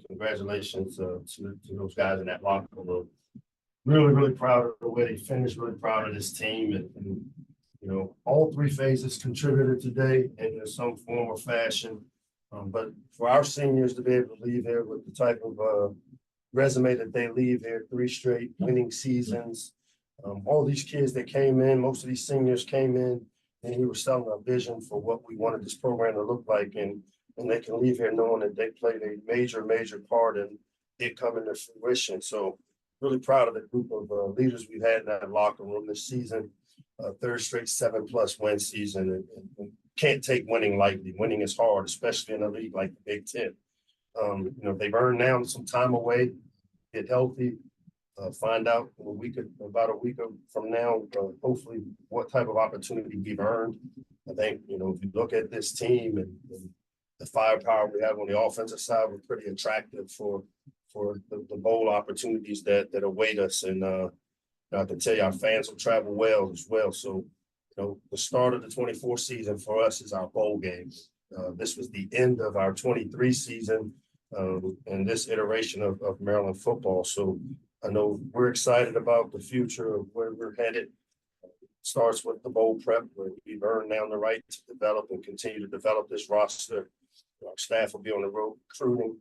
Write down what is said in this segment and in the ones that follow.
congratulations to those guys in that locker room. Really, really proud of the way they finished, really proud of this team. And all three phases contributed today in some form or fashion. But for our seniors to be able to leave here with the type of resume that they leave here, 3 straight winning seasons, all these kids that came in, most of these seniors came in and we were selling a vision for what we wanted this program to look like. And they can leave here knowing that they played a major part in it coming to fruition. So really proud of the group of leaders we've had in that locker room this season. 3rd straight 7+ win season, and can't take winning lightly. Winning is hard, especially in a league like the Big Ten. They've earned now some time away, get healthy, find out about a week from now, hopefully what type of opportunity we've earned. I think, if you look at this team and the firepower we have on the offensive side, we're pretty attractive for the bowl opportunities that await us. And I can tell you our fans will travel well as well. So, the start of the 24 season for us is our bowl game. This was the end of our 23 season and this iteration of Maryland football. So I know we're excited about the future of where we're headed. Starts with the bowl prep, where we've earned now the right to develop and continue to develop this roster. Our staff will be on the road recruiting.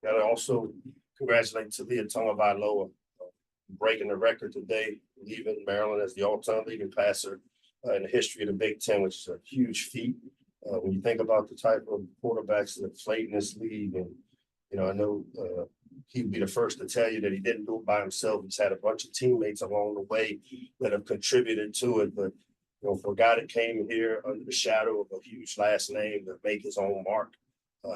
Got to also congratulate Talia Tonga-Vailoa, breaking the record today, leaving Maryland as the all-time leading passer in the history of the Big Ten, which is a huge feat. When you think about the type of quarterbacks that played in this league, and I know he'd be the first to tell you that he didn't do it by himself. He's had a bunch of teammates along the way that have contributed to it. But for a guy that came here under the shadow of a huge last name to make his own mark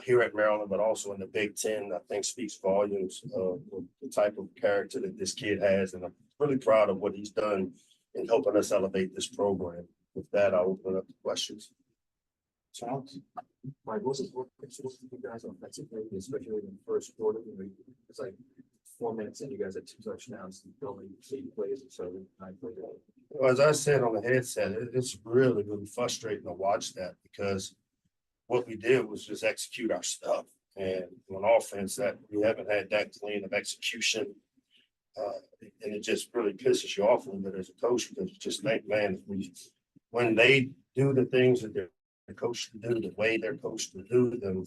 here at Maryland, but also in the Big Ten, I think speaks volumes of the type of character that this kid has. And I'm really proud of what he's done in helping us elevate this program. With that, I'll open up the questions. Charles, Mike, what's it for you guys offensively, especially in the first quarter? It's like 4 minutes and you guys had 2 touchdowns, building 8 plays and so 9 plays. Well, as I said on the headset, it's really frustrating to watch that, because what we did was just execute our stuff. And on offense, that we haven't had that clean of execution. And it just really pisses you off a little bit as a coach, because you just think, man, when they do the things that they're coached to do, the way they're coached to do them,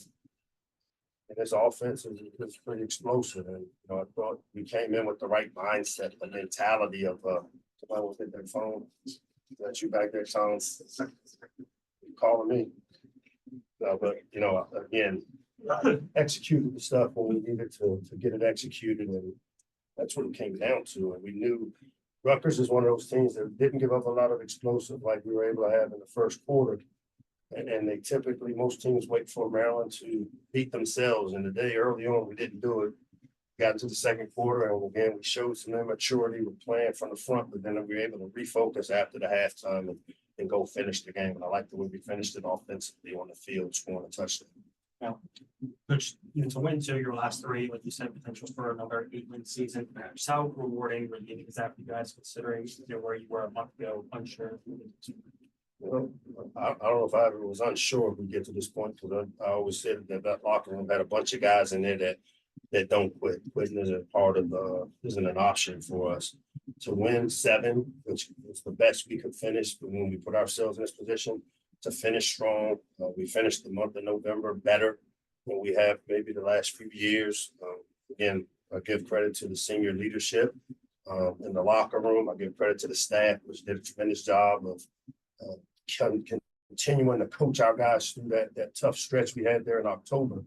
and this offense is pretty explosive. And I thought we came in with the right mindset, the mentality of somebody was at their phone. That's you back there, Chance. You calling me? But again, executed the stuff when we needed to get it executed, and that's what it came down to. And we knew Rutgers is one of those teams that didn't give up a lot of explosive like we were able to have in the first quarter. And they typically, most teams wait for Maryland to beat themselves. And today, early on, we didn't do it. Got into the second quarter, and again, we showed some immaturity with playing from the front, but then we were able to refocus after the halftime and go finish the game. And I like the way we finished it offensively on the field, scoring a touchdown. Now, Coach, to win 2 your last 3, like you said, potential for another 8-win season. Just how rewarding is that for you guys, considering where you were a month ago, unsure? Well, I don't know if I ever was unsure if we get to this point, because I always said that locker room had a bunch of guys in there that don't quit. Quitting isn't an option for us. To win 7, which was the best we could finish when we put ourselves in this position, to finish strong. We finished the month of November better than we have maybe the last few years. Again, I give credit to the senior leadership in the locker room. I give credit to the staff, which did a tremendous job of continuing to coach our guys through that tough stretch we had there in October.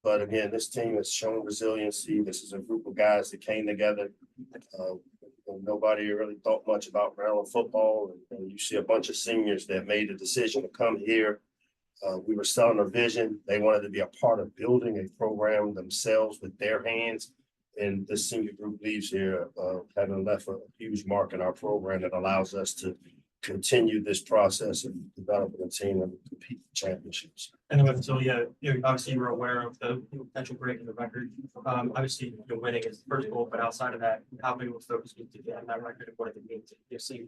But again, this team has shown resiliency. This is a group of guys that came together. Nobody really thought much about Maryland football. And you see a bunch of seniors that made the decision to come here. We were selling a vision. They wanted to be a part of building a program themselves with their hands. And this senior group leaves here having left a huge mark in our program that allows us to continue this process of developing a team and compete for championships. And then until obviously you were aware of the potential break in the record. Obviously, winning is the first goal, but outside of that, how big was focus to get on that record and what it means to see?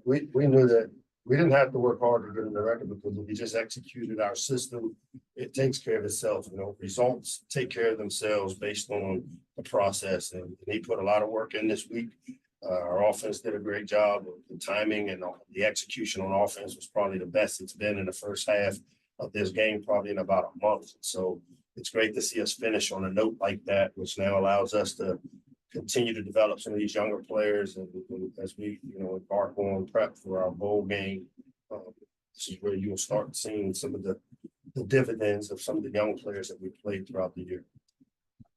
We knew that we didn't have to work hard to get in the record because if we just executed our system, it takes care of itself. You know, results take care of themselves based on the process. And he put a lot of work in this week. Our offense did a great job. The timing and the execution on offense was probably the best it's been in the first half of this game, probably in about a month. So it's great to see us finish on a note like that, which now allows us to continue to develop some of these younger players. And as we, embark on prep for our bowl game, this is where you'll start seeing some of the dividends of some of the young players that we played throughout the year.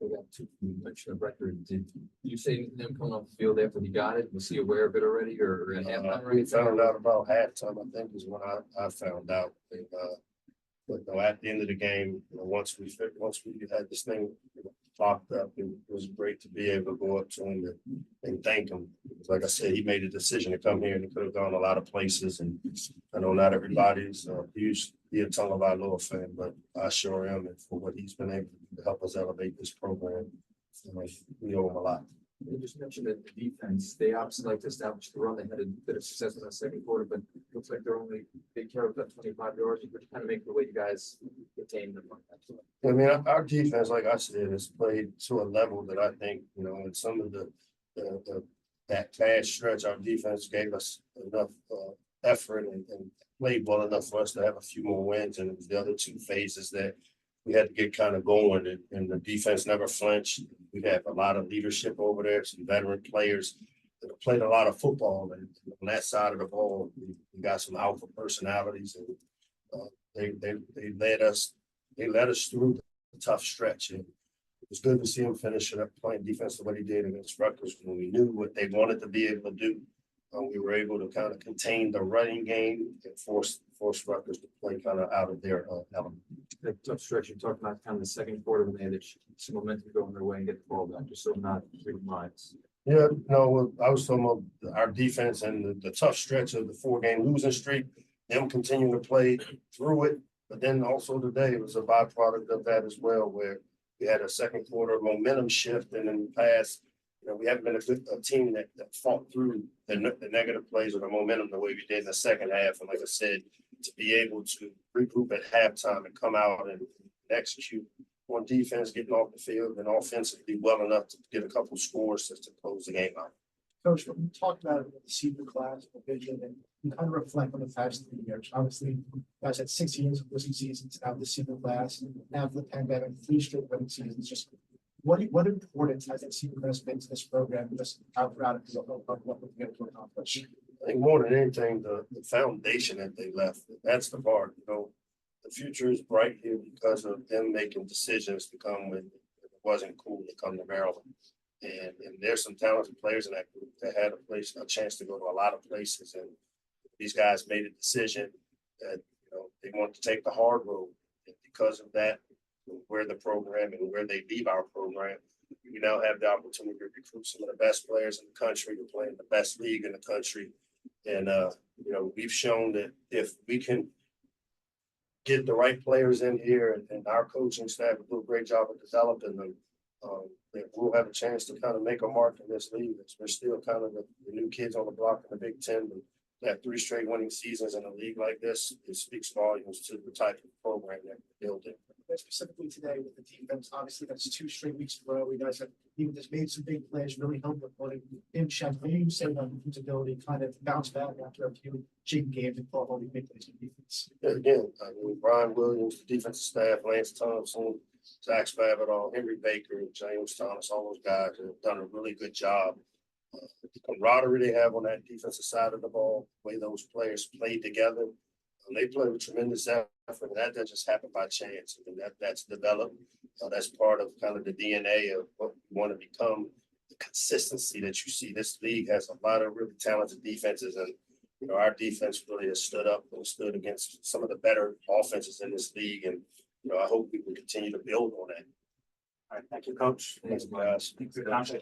We got two mention of record. Did you say them coming off the field after he got it? Was he aware of it already or at halftime? We found out about halftime, I think, is when I found out. But no, at the end of the game, once we had this thing locked up, it was great to be able to go up to him and thank him. Because like I said, he made a decision to come here and he could have gone a lot of places. And I know not everybody's used to be a Tagovailoa fan, but I sure am. And for what he's been able to help us elevate this program, we owe him a lot. You just mentioned that the defense, they obviously like to establish the run. They had a bit of success in the second quarter, but it looks like they're only take care of that 25 yards, which kind of make the way you guys attain them. I mean, our defense, like I said, has played to a level that I think, in some of that bad stretch, our defense gave us enough effort and played well enough for us to have a few more wins. And it was the other two phases that we had to get kind of going, and the defense never flinched. We have a lot of leadership over there, some veteran players that have played a lot of football, and on that side of the ball, we got some alpha personalities, and they led us through the tough stretch. And it was good to see him finish it up playing defense the way he did against Rutgers when we knew what they wanted to be able to do. We were able to kind of contain the running game and force Rutgers to play kind of out of their element. That tough stretch you talked about, kind of the second quarter when they had some momentum going their way and get the ball back, just so not big lines. Yeah, no, I was talking about our defense and the tough stretch of the 4-game losing streak, them continuing to play through it. But then also today, it was a byproduct of that as well, where we had a second quarter momentum shift. And in the past, we haven't been a team that fought through the negative plays or the momentum the way we did in the second half. And like I said, to be able to regroup at halftime and come out and execute on defense, getting off the field and offensively well enough to get a couple scores just to close the game out. Coach, when you talk about the senior class, the vision, and you kind of reflect on the past 3 years. Obviously, you guys had 6 years of losing seasons, now the senior class, and now the pandemic, 3 straight winning seasons. Just what importance has that senior class been to this program? Just how proud of you of what we're going to accomplish? I think more than anything, the foundation that they left, that's the part. The future is bright here because of them making decisions to come when it wasn't cool to come to Maryland. And there's some talented players in that group that had a chance to go to a lot of places. And these guys made a decision that, they wanted to take the hard road. And because of that, where the program and where they leave our program, we now have the opportunity to recruit some of the best players in the country to play in the best league in the country. And, we've shown that if we can get the right players in here and our coaching staff will do a great job of developing them, that we'll have a chance to kind of make a mark in this league. We're still kind of the new kids on the block in the Big Ten, but that 3 straight winning seasons in a league like this, it speaks volumes to the type of program that we're building. Specifically today with the defense, obviously that's 2 straight weeks in a row. You guys have even just made some big plays, really helped with putting in check. What do you say about his ability to kind of bounce back after a few cheating games and pull all these big plays in defense? Yeah, again, Brian Williams, the defensive staff, Lance Thompson, Zach Spavital, Henry Baker, James Thomas, all those guys have done a really good job. The camaraderie they have on that defensive side of the ball, the way those players played together, they play with tremendous effort. And that doesn't just happen by chance. I mean, that's developed. That's part of kind of the DNA of what we want to become. The consistency that you see. This league has a lot of really talented defenses, and our defense really has stood up and stood against some of the better offenses in this league. And I hope we can continue to build on that. All right, thank you, Coach. Thanks, guys. Thank you, Coach.